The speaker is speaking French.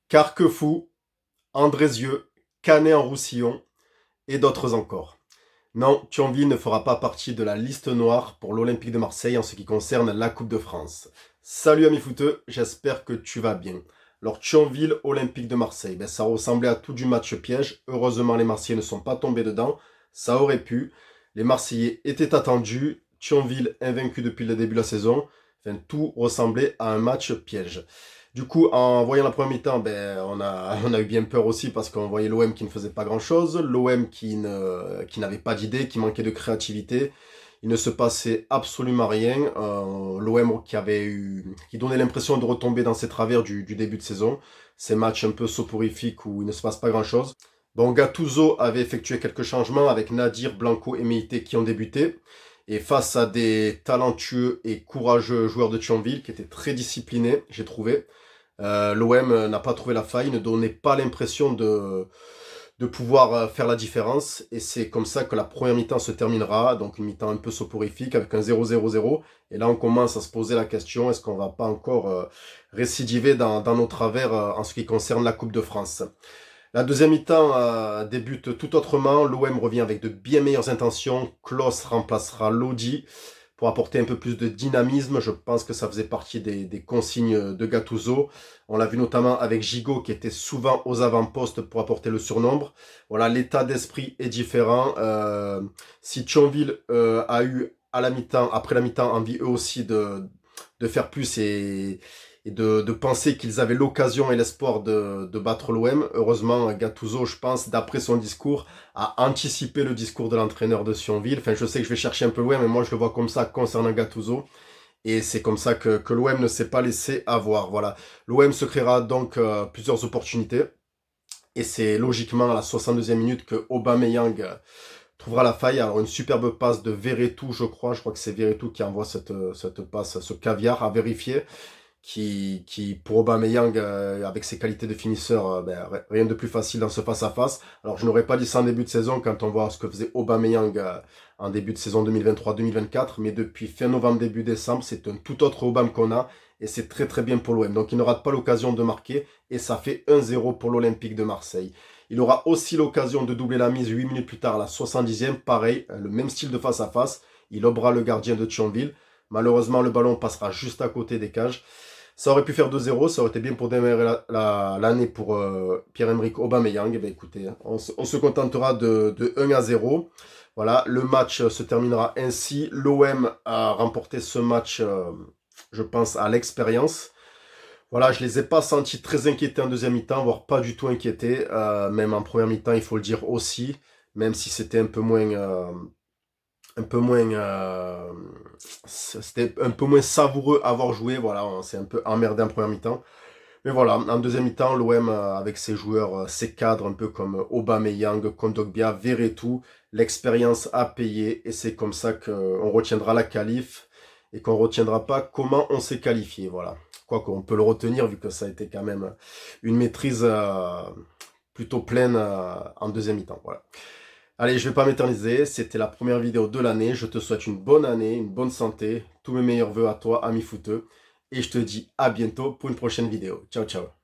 Carquefou, Andrézieux, Canet en Roussillon et d'autres encore. Non, Thionville ne fera pas partie de la liste noire pour l'Olympique de Marseille en ce qui concerne la Coupe de France. Salut amis footeux, j'espère que tu vas bien. Alors Thionville, Olympique de Marseille, ça ressemblait à tout du match piège. Heureusement les Marseillais ne sont pas tombés dedans, ça aurait pu. Les Marseillais étaient attendus, Thionville invaincu depuis le début de la saison. Enfin, tout ressemblait à un match piège. Du coup, en voyant la première mi-temps, on a eu bien peur aussi parce qu'on voyait l'OM qui ne faisait pas grand-chose, l'OM qui n'avait pas d'idée, qui manquait de créativité. Il ne se passait absolument rien. L'OM qui donnait l'impression de retomber dans ses travers du début de saison. Ces matchs un peu soporifiques où il ne se passe pas grand-chose. Bon, Gattuso avait effectué quelques changements avec Nadir, Blanco et Meïté qui ont débuté. Et face à des talentueux et courageux joueurs de Thionville qui étaient très disciplinés, j'ai trouvé, l'OM n'a pas trouvé la faille, ne donnait pas l'impression de pouvoir faire la différence. Et c'est comme ça que la première mi-temps se terminera. Donc une mi-temps un peu soporifique avec un 0-0-0. Et là, on commence à se poser la question, est-ce qu'on va pas encore récidiver dans nos travers en ce qui concerne la Coupe de France? La deuxième mi-temps débute tout autrement. L'OM revient avec de bien meilleures intentions. Klos remplacera Lodi pour apporter un peu plus de dynamisme. Je pense que ça faisait partie des consignes de Gattuso. On l'a vu notamment avec Gigot qui était souvent aux avant-postes pour apporter le surnombre. Voilà, l'état d'esprit est différent. Si Thionville a eu à la mi-temps, après la mi-temps, envie eux aussi de faire plus et de penser qu'ils avaient l'occasion et l'espoir de battre l'OM. Heureusement, Gattuso, je pense, d'après son discours, a anticipé le discours de l'entraîneur de Thionville. Enfin, je sais que je vais chercher un peu loin, mais moi, je le vois comme ça concernant Gattuso. Et c'est comme ça que l'OM ne s'est pas laissé avoir. Voilà. L'OM se créera donc plusieurs opportunités. Et c'est logiquement à la 62e minute que Aubameyang trouvera la faille. Alors, une superbe passe de Verretou, je crois. Je crois que c'est Verretou qui envoie cette passe, ce caviar à vérifier qui pour Aubameyang, avec ses qualités de finisseur, rien de plus facile dans ce face-à-face. Alors je n'aurais pas dit ça en début de saison quand on voit ce que faisait Aubameyang en début de saison 2023-2024, mais depuis fin novembre, début décembre, c'est un tout autre Aubame qu'on a, et c'est très très bien pour l'OM. Donc il ne rate pas l'occasion de marquer, et ça fait 1-0 pour l'Olympique de Marseille. Il aura aussi l'occasion de doubler la mise 8 minutes plus tard, à la 70e, pareil, le même style de face-à-face, il obera le gardien de Thionville. Malheureusement, le ballon passera juste à côté des cages. Ça aurait pu faire 2-0, ça aurait été bien pour démarrer l'année pour Pierre-Emerick Aubameyang. Eh bien, écoutez, on se contentera de 1-0. Voilà, le match se terminera ainsi. L'OM a remporté ce match, je pense, à l'expérience. Voilà, je les ai pas sentis très inquiétés en deuxième mi-temps, voire pas du tout inquiétés. Même en première mi-temps, il faut le dire aussi, même si c'était c'était un peu moins savoureux à avoir joué. Voilà, on s'est un peu emmerdé en première mi-temps. Mais voilà, en deuxième mi-temps, l'OM, avec ses joueurs, ses cadres, un peu comme Aubameyang, Kondogbia, Verretou, l'expérience a payé et c'est comme ça qu'on retiendra la qualif et qu'on retiendra pas comment on s'est qualifié. Voilà. Quoi qu'on peut le retenir vu que ça a été quand même une maîtrise plutôt pleine en deuxième mi-temps. Voilà. Allez, je vais pas m'éterniser, c'était la première vidéo de l'année, je te souhaite une bonne année, une bonne santé, tous mes meilleurs vœux à toi, ami footeux, et je te dis à bientôt pour une prochaine vidéo. Ciao, ciao.